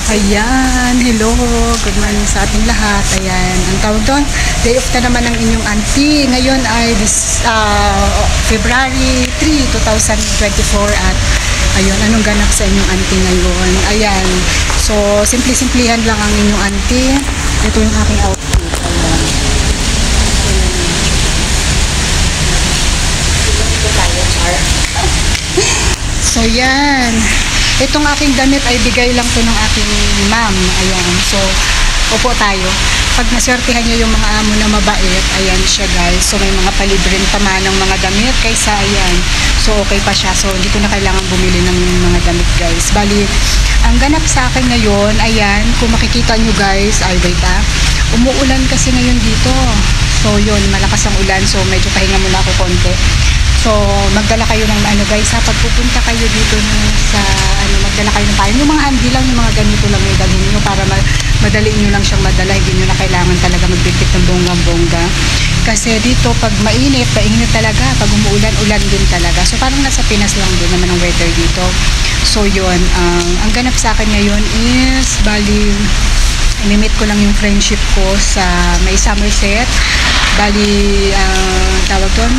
Ayan, hello, good morning sa ating lahat. Ayan, ang tawag doon, day off na naman ng inyong auntie. Ngayon ay February 3, 2024 at ayun, anong ganap sa inyong auntie ngayon? Ayan, so simple-simplihan lang ang inyong auntie. Ito yung aking outfit. Ayan. So yan. Itong aking damit ay bigay lang to ng aking ma'am. Ayan. So, upo tayo. Pag naswertihan niyo yung mga amo na mabait, ayan siya guys. So, may mga palibrin pa man ng mga damit kaysa ayan. So, okay pa siya. So, hindi ko na kailangan bumili ng mga damit guys. Bali, ang ganap sa akin ngayon, ayan, kung makikita nyo guys, ay wait umuulan kasi ngayon dito. So, yun, malakas ang ulan. So, medyo pahinga muna ako konti. So, magdala kayo ng ano guys ha, pag pupunta kayo dito sa magdala kayo ng payong. Yung mga handi lang, yung mga ganito lang yung dalhin nyo para madali nyo lang siyang madala. Hindi nyo na kailangan talaga magbintik ng bonggang-bongga. Kasi dito, pag mainit talaga. Pag umuulan, ulan din talaga. So, parang nasa Pinas lang din naman ang weather dito. So, yun. Ang ganap sa akin ngayon is, bali, inimit ko lang yung friendship ko sa may Somerset. Bali, tawag doon,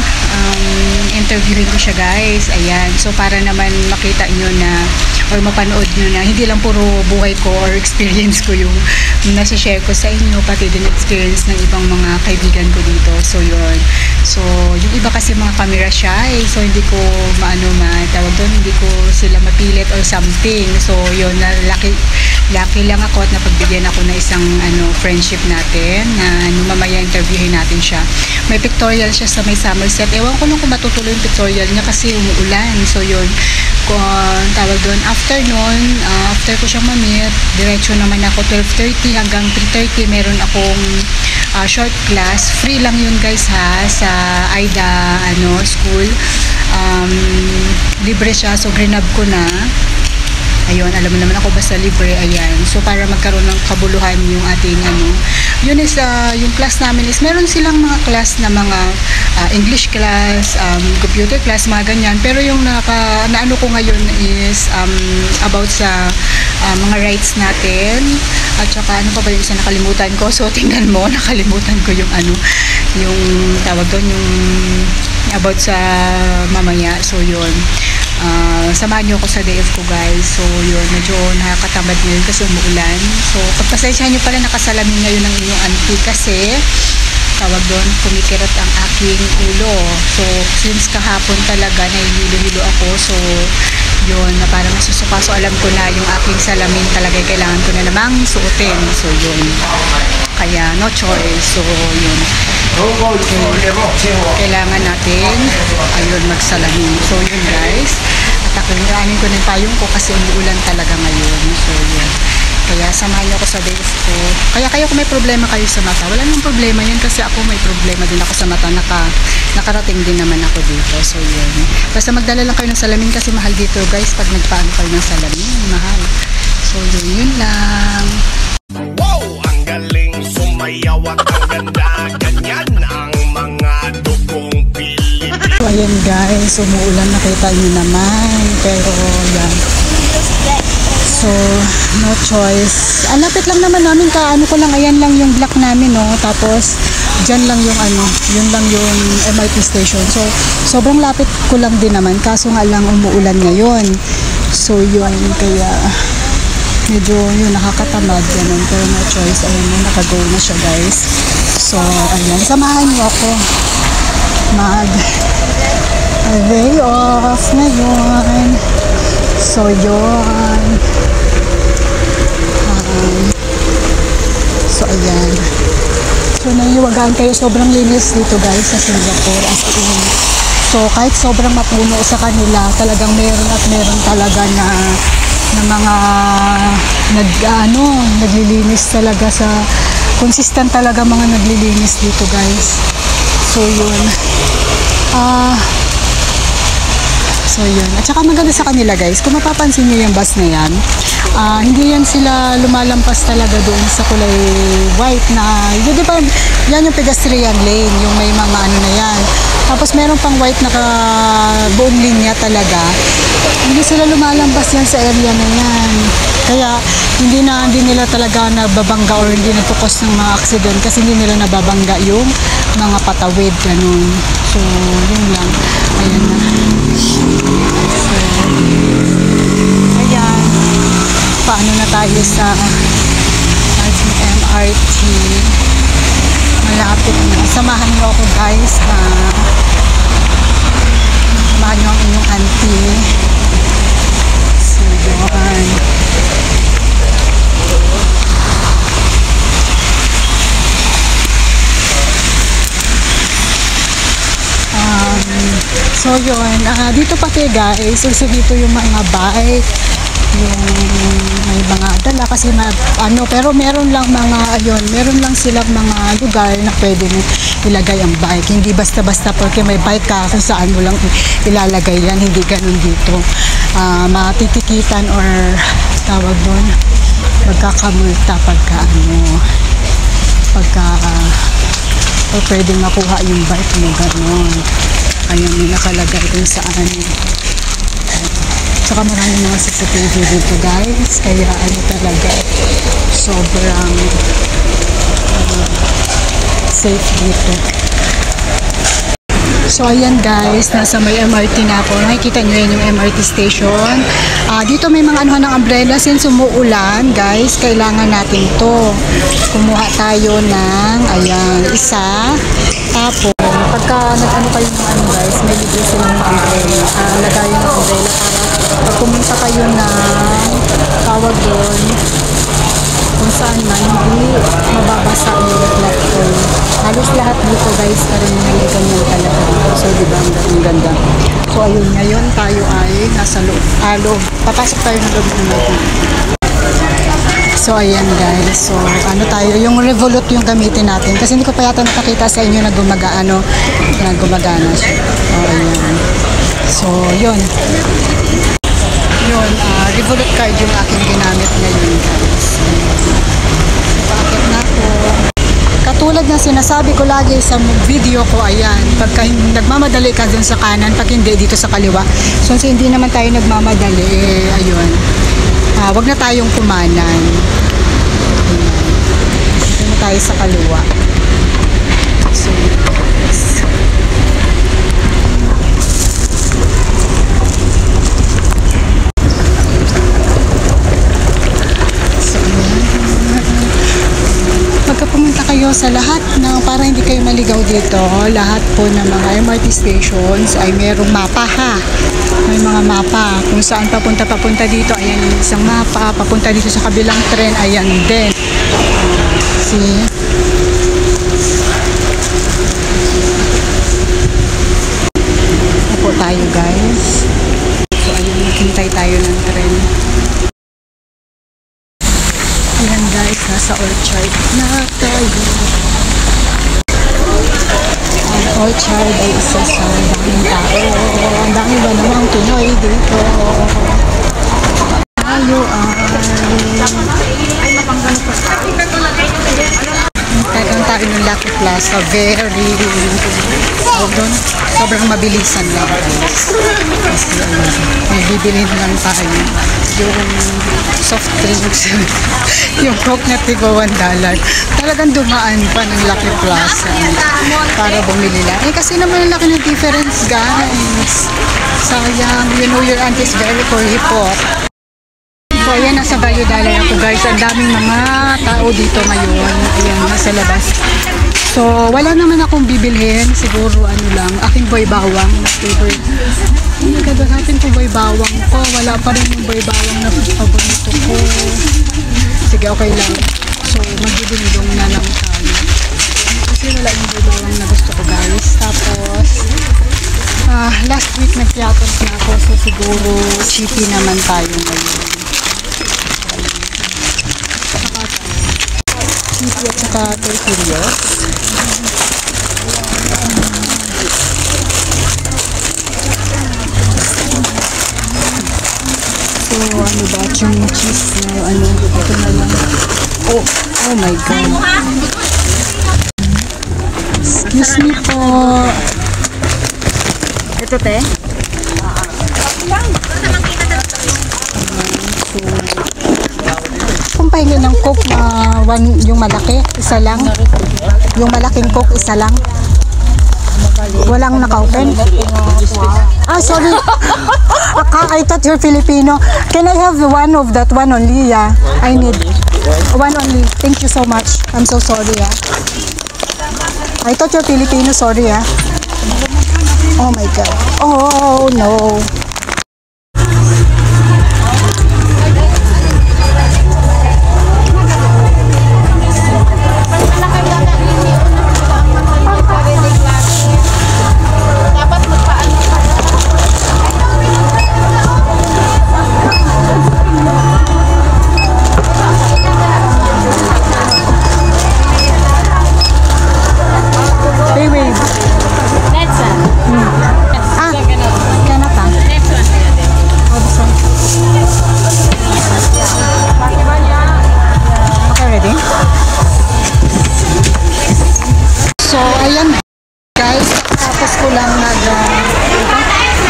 interviewin ko siya guys. Ayan, so para naman makita nyo na or mapanood nyo na hindi lang puro buhay ko or experience ko yung nasa-share ko sa inyo, pati din experience ng ibang mga kaibigan ko dito. So yun, so yung iba kasi mga camera shy, so hindi ko tawag doon, hindi ko sila mapilit or something. So yun, lucky lang ako at napagbigyan ako na isang friendship natin na mamaya interviewin natin siya. May pictorial siya sa may Somerset. Ewan ko lang kung matutuloy yung pictorial niya kasi umuulan. So yun, tawag doon, after ko siyang mamit, diretso naman ako 12:30 hanggang 3:30 meron akong short class. Free lang yun guys ha, sa AIDA school. Libre siya, so grinab ko na. Ayun, alam mo naman ako basta libre, ayan. So, para magkaroon ng kabuluhan yung ating yun is, yung class namin is, meron silang mga class na mga English class, computer class, mga ganyan. Pero yung naano ko ngayon is, about sa mga rights natin. At saka, ano pa ba yung isa nakalimutan ko? So, tingnan mo, nakalimutan ko yung yung tawag doon, yung about sa mamaya. So, yun. Samahan nyo ako sa day off ko guys. So yun, medyo nakakatamad ngayon kasi umuulan. So pagpasensyahan nyo pala nakasalamin ngayon ng inyong auntie kasi tawag doon, kumikirot ang aking ulo. So since kahapon talaga nahihilo-hilo ako. So yun, na parang nasusuka. So alam ko na yung aking salamin talaga kailangan ko na namang suotin. So yun, kaya no choice. So yun, kailangan natin ayun magsalamin. So yun guys, at anin ko na yung payong ko kasi umuulan talaga ngayon. So yun, kaya samahan niyo ako sa day off ko. Kaya kayo kung may problema kayo sa mata, wala nang problema yan kasi ako may problema din ako sa mata. Nakarating din naman ako dito. So yun, basta magdala lang kayo ng salamin kasi mahal dito guys pag nagpaano kayo ng salamin, mahal. So yun lang. Wow, ang galing sumayaw at ang ganda, ganyan ang mga dugong Pilipino. So ayan guys, umuulan, nakita nyo naman, pero yan. So, no choice. Lapit lang naman namin ko lang, ayan lang yung block namin, no. Tapos, dyan lang yung yun lang yung MRT station. So, sobrang lapit ko lang din naman, kaso nga lang umuulan ngayon. So, yun, kaya medyo yun, nakakatamad ganun, pero no choice. Ayan na, nakago na siya guys. So, ayan, samahan niyo ako mag day off ngayon. So, yun. So, ayan. So, naiiwagaan kayo. Sobrang linis dito guys sa Singapore. As in. So, kahit sobrang mapuno sa kanila, talagang meron at meron talaga na mga naglilinis talaga sa consistent talaga mga naglilinis dito guys. So, yun. So yun, at saka maganda sa kanila guys, kung mapapansin nyo yung bus na yan, hindi yan sila lumalampas talaga doon sa kulay white na, di ba, yan yung pedestrian lane, yung may mga na yan. Tapos meron pang white na buong linya talaga. Hindi sila lumalabas yan sa area na yan. Kaya hindi nila talaga nababangga or hindi natukos ng mga accident kasi hindi nila nababangga yung mga patawid, ganun. So, yun lang. Ayan na. So, ayan. Paano na tayo sa MRT? Malapit na. Samahan niyo ako guys, ha? Samahan niyo ang inyong auntie. So, yun. So yun, dito pati guys, so dito yung mga bike, yung may mga dala kasi pero meron lang silang mga lugar na pwede mo ilagay ang bike. Hindi basta-basta porque may bike ka kung saan mo lang ilalagay yan, hindi ganun dito. Matitikitan or tawag doon, magkakamulta pagka o pwedeng makuha yung bike mo, gano'n. Ayan, may nakalagay kung saan. Saka maraming mga CCTV dito guys, kaya talaga sobrang safe dito. So ayan guys, nasa may MRT na ako. Nakikita nyo yan yung MRT station. Dito may mga anuhan ng umbrella since umuulan guys, kailangan natin to. Kumuha tayo ng isa. Tapos pagka nag-ano kayo ng guys, may libre silang umbrella. Lagayan ng umbrella para pag pumunta kayo ng tawag doon kung saan man hindi mababasa yung reflector. Halos lahat dito guys, karamihan ay ganyan talaga dito. So diba, ang ganda. So ayun, ngayon tayo ay nasa loob. Papasok tayo ng loob natin. So ayan guys, so tayo, yung Revolut yung gamitin natin. Kasi hindi ko pa yata nakakita sa inyo na gumagana siya. Ayan. So yun. Revolut card yung aking ginamit ngayon guys. Bakit na ako? Katulad na sinasabi ko lagi sa video ko, ayan, pagka nagmamadali ka dun sa kanan, pag hindi dito sa kaliwa. So hindi naman tayo nagmamadali, ayun. Wag na tayong kumanan. Dito na tayo sa kaliwa. So, pumunta kayo sa lahat ng para hindi kayo maligaw dito, lahat po ng mga MRT stations ay merong mapa ha. May mga mapa kung saan papunta dito, ayan yung isang mapa, papunta dito sa kabilang tren, ayan din. See? Opo tayo guys. So ayun, hintay tayo ng tren. Ayan guys, nasa Orchard na tayo. Ang Orchard ay isa sa daming tao. Ang dami ba namang Pinoy dito? Tayo tagang tayo ng Lucky Plaza. Sobrang mabilisan lang guys. Kasi may bibilhin lang tayo. Yung soft drinks, yung Coke na tigo $1. Talagang dumaan pa ng Lucky Plaza para bumili lang. Kasi naman ang laki ng difference guys. Sayang, you know your aunt is very kuripot. So ayan, nasa Valladolid ako guys. Ang daming mga tao dito ngayon. Ayan, nasa labas. So wala naman akong bibilhin. Siguro aking boy bawang na favorite. Ano gagawin ko boy bawang ko? Wala pa rin yung boy bawang na paborito ko. Sige, okay lang. So magdidindong na lang tayo. Kasi wala yung boy bawang na gusto ko guys. Tapos last week nag-theaters na ako. So siguro chippy naman tayo ngayon. Chippy at saka tortillas. So, yung cheese na ito na lang. Oh my God. Excuse me po. Ito te? So, pahingi ng Coke na yung malaki, isa lang. Yung malaking Coke, isa lang. Walang naka-open. Ah, sorry. I thought you're Filipino. Can I have one of that one only? Yeah, I need one only. Thank you so much. I'm so sorry. Yeah. I thought you're Filipino. Sorry. Yeah. Oh my God. Oh no.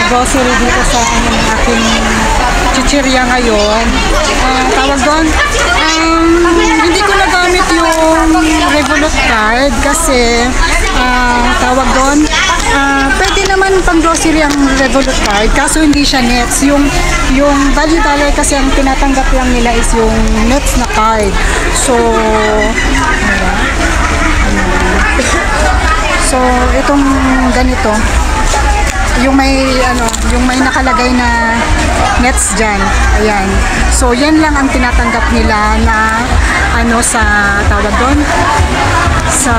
Grocery dito sa aking chichirya ngayon. Tawag doon, hindi ko nagamit yung Revolut card kasi tawag doon, pwede naman pang grocery ang Revolut card kaso hindi siya nets. Yung value dollar kasi ang tinatanggap lang nila is yung nets na card. So itong ganito, yung may nakalagay na nets dyan. Ayan. So, yan lang ang tinatanggap nila na sa tawag doon sa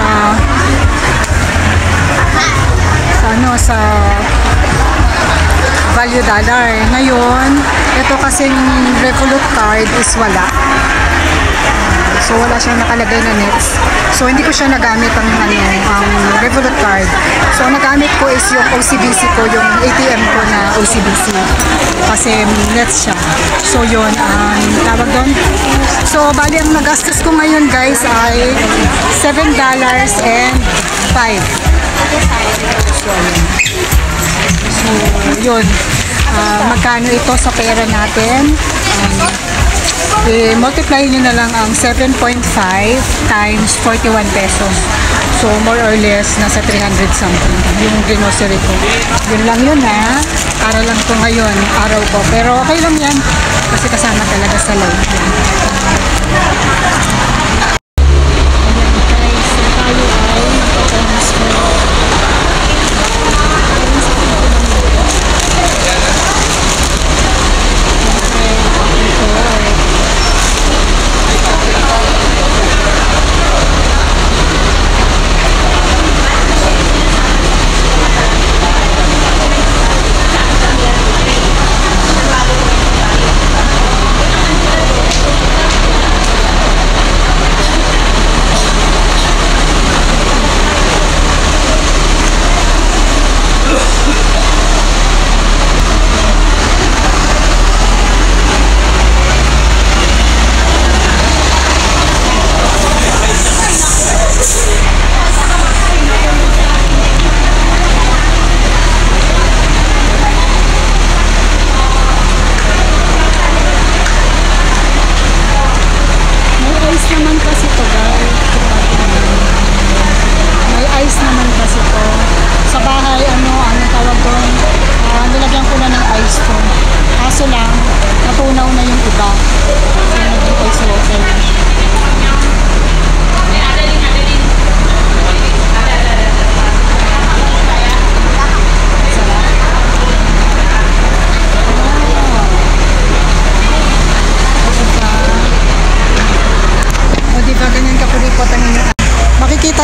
value dollar. Ngayon, ito kasing Revolut card is wala. So, wala siyang nakalagay na nets. So, hindi ko siya nagamit ang Revolut card. So, ang nagamit ko is yung OCBC ko, yung ATM ko na OCBC. Kasi nets siya. So, yun, tawag doon. So, bali ang nagastos ko ngayon, guys, ay $7.05. So, yun. Magkano ito sa pera natin? I-multiply nyo na lang ang 7.5 times 41 pesos. So, more or less, nasa 300 something yung grocery ko. Yun lang yun ha. Para lang to ngayon, araw ko. Pero okay lang yan. Kasi kasama talaga sa live.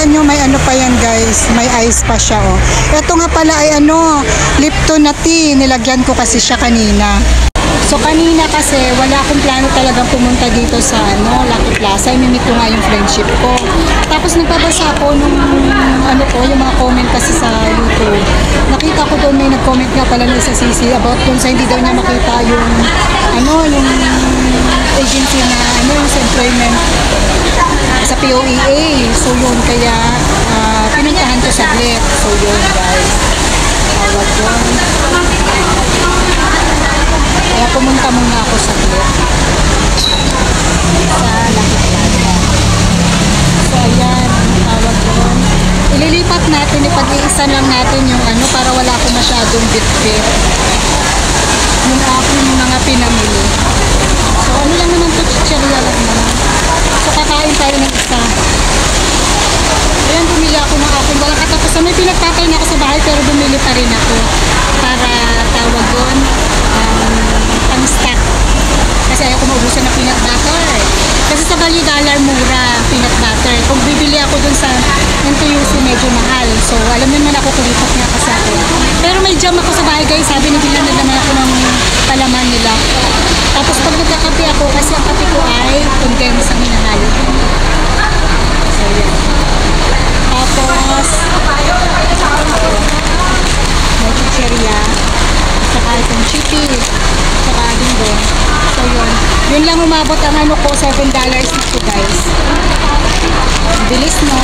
Nyo, may ano pa yan guys, may ice pa siya oh. Ito nga pala ay Lipton na tea, nilagyan ko kasi siya kanina. So kanina kasi wala akong plano talagang pumunta dito sa Lucky Plaza, imimit ko nga yung friendship ko. Tapos nagpabasa ako nung yung mga comment kasi sa YouTube. Nakita ko doon may nag-comment nga pala na isa Sisi about kung sa hindi daw niya makita yung yung agency na yung sa employment sa POEA. So yun, kaya pinuntahan ko saglit. So yun guys, tawag yun. Kaya pumunta muna ako saglit sa ngayon, ipag-iisa lang natin yung ano para wala ko masyadong bit-bit. Yung aking mga pinamili. So, ano lang naman to, chichirya lang naman. So, kakain tayo ng isa. Ayan, bumili ako ng aking walang katapusan. May pinagtatay na ako sa bahay pero bumili pa rin ako para tawag doon, pang-stock. Kasi ayaw ko maubusan ng peanut butter. Kasi sa Value Dollar mura peanut butter. Kung bibili ako dun sa NTUC medyo mahal. So alam naman ako kulipat nga kasi ako. Pero may jam ako sa bahay guys. Sabi nibilan na naman ako ng palaman nila. Tapos pag nagkakape ako kasi ang kape ko ay condensed ang hinahalo. So yan. Tapos may chicheria. Saka itong chippy. Saka din doon. So yun. Yun lang umabot ang ano ko, $7 na to guys. Bilis no? $7.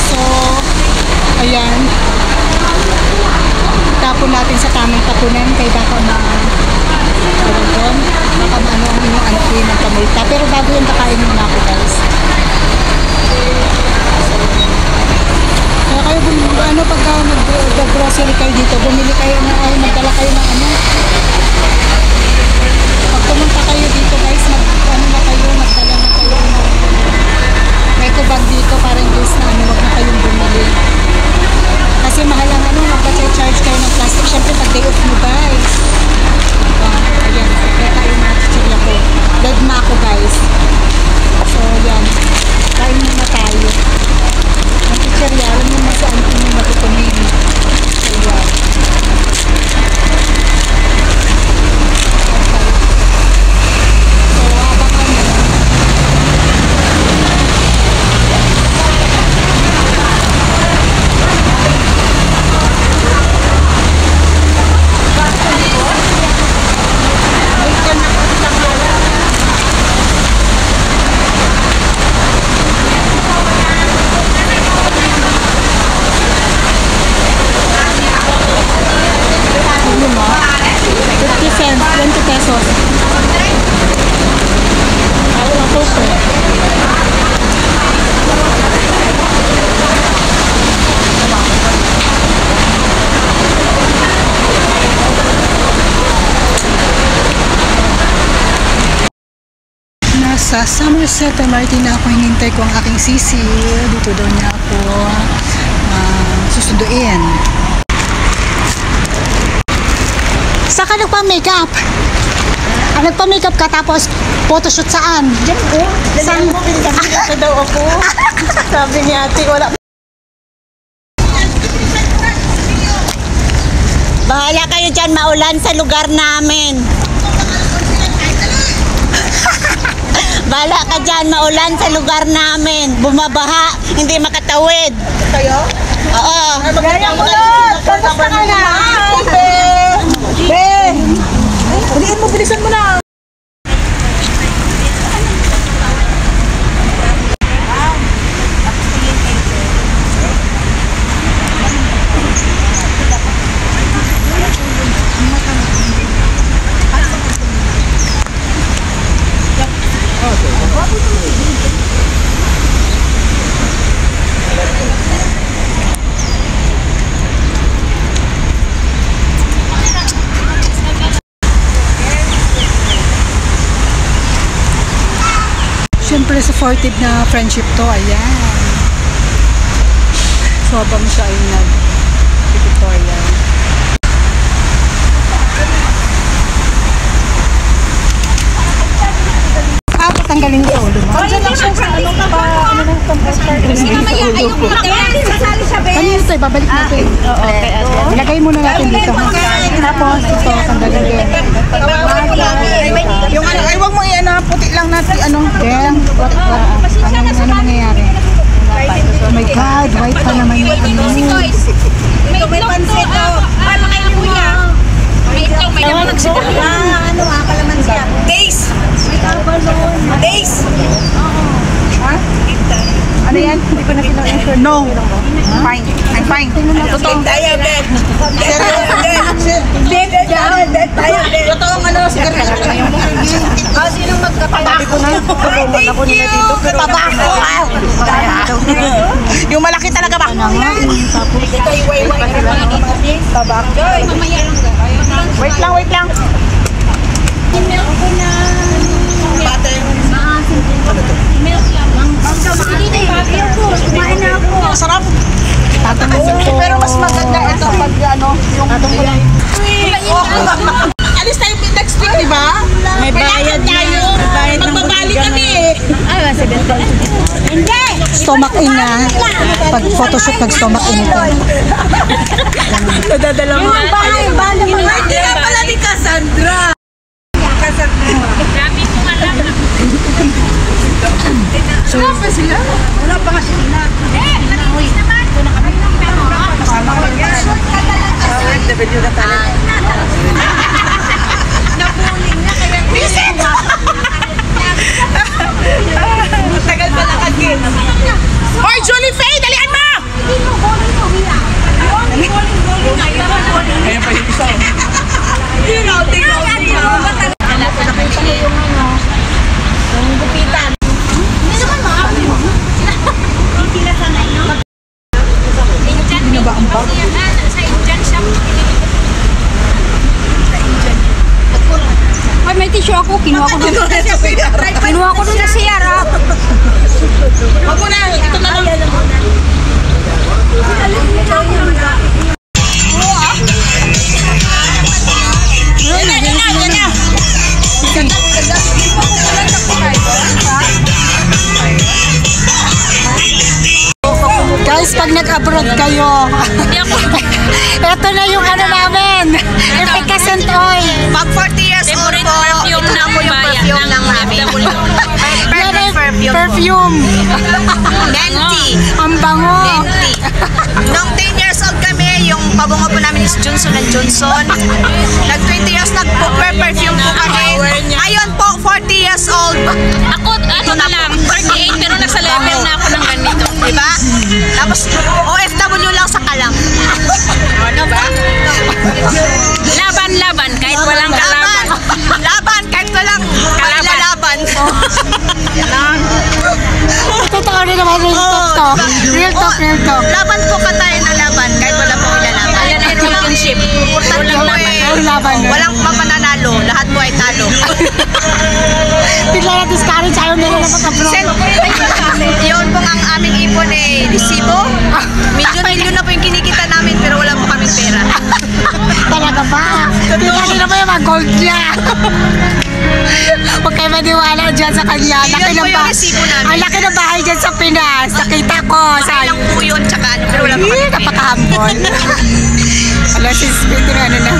So, ayan. Tapon natin sa tamang tapunan kay baka baka ano ang inyong anukin ng kamulta. Pero bago yun, kakain muna ako guys. Kaya kayo, ano, pagka mag-grocery kayo dito, bumili kayo na, ay, magdala kayo ng ano. Pag pumunta kayo dito guys, ano na kayo, magdala na kayo ng eco bag dito para in case na ano, wag na kayong bumili. Kasi mahal ang ano, magpa-charge kayo ng plastic. Siyempre, pag day off mo guys. Ayan, kaya tayo na chichirya ko. Dagma ko guys. So, yan. Kain muna tayo. Ang chichirya, alam mo saan ko yung matutunin. So, yan. So, habang ano, ano mo? 50 cents, 20 pesos. Ayaw ako po. Nasa Somerset MRT na ako, hinintay ko ang aking sisi. Dito daw niya ako susunduin. Saan ka nagpa-makeup? Nagpa-makeup ka tapos photoshoot saan? Diyan po. Saan mo pinagkakita daw ako? Sabi ni ate, wala. Bahala kayo dyan, maulan sa lugar namin. Bahala ka dyan, maulan sa lugar namin. Bumabaha, hindi makatawid. Kayo? Oo. Gaya mo nun! Kamusta ka na? Ben! Uliin mo, bilisan mo na! Siyempre supportive na friendship to, ayan. So habang siya ay nag-tutorial. Tanggalin ko ulo mo. Diyan lang siya sa ano pa, ano ng composter. Mamaya kayo muna. Sasali siya, Ben. Kanina ito, ibabalik natin. Okay, Ilagay muna natin dito. Tapos ito, tanggalin din. Yung ano, ay wag mo iyan na puti lang natin, ano. Then, ano mangyayari? Oh my God, white pa naman yung ano. May pansit to. Paano kayo kuya? May naman nagsita. Ano, kalaman siya. Days! Days! Ha? Ano yan? Hindi ko na kinain. No. Fine. I'm fine. Totoo. Tayo, Ben. Tayo, Ben. Totoong ano, sigarilyo. Sinong magkapala? Sabi ko na, tulungan ako nila dito. Pero Wait lang. Sarap. Pero mas maganda ito pag yung alis tayo next week, di ba? May bayad tayo. Magbabalik kami. Hindi! Stomach in na. Pag photoshoot, pag stomach in ito. Nadadala mo. Hindi na pala ni Cassandra. Dami kong alam. Wala pa sila? Wala pa nga sila. Nalinis naman. W na tayo. Napuling na kaya. Visit! Tagal pala kagin. Hoy, Julie Faye! Dalian mo! Ayan pa yung isa. Tingnan. Nakita ko yung yung gupitan. Hindi naman maaari mo. Hindi sila sanay, no? Hindi ba ang bag? Sa Indian shop. Ay, may tissue ako. Kinuha ko doon. Kinuha ko doon sa CR. Wag mo na. Ito na lang. Yan na. Guys, pag nag-abroad kayo, ito na yung ano namin. Efficacent oil. Pag 40 years old po, Perfume ito na ng po yung bayan perfume ng namin. Perfect perfume po. Perfume. Nenti. Ang bango. Nenti. Nung 10 years old kami, yung pabango po namin is Johnson & Johnson. Nag 20 years, nag-perfume po kami. Ngayon po, 40 years old. Ako, ano na lang, 38 pero nasa level na ako ng ganito. Diba? Tapos, OFW lang sa kalang. Ano ba? Laban, kahit walang kalaban. Laban, kahit walang lalaban. Totoo rin naman real talk to. Real talk. Laban po pa tayo na laban, kahit wala pong ilalaban. Ayan ay relationship. Importante po Walang laban. walang mapananalo, lahat po ay talo. Bigla na discourage ayaw nila na mag-abroad. Yun po ang aming ipon resibo. Milyon na po yung kinikita namin pero wala po kaming pera. Talaga ba? Tingnan mo yung mga gold niya. Huwag kayo maniwala dyan sa kanya. Yun po yung resibo namin. Ang laki ng bahay dyan sa Pinas. Nakita ko. Bahay lang po yun, tsaka ano, pero wala po kaming pera. Napaka-humble. Alam, since na ano na.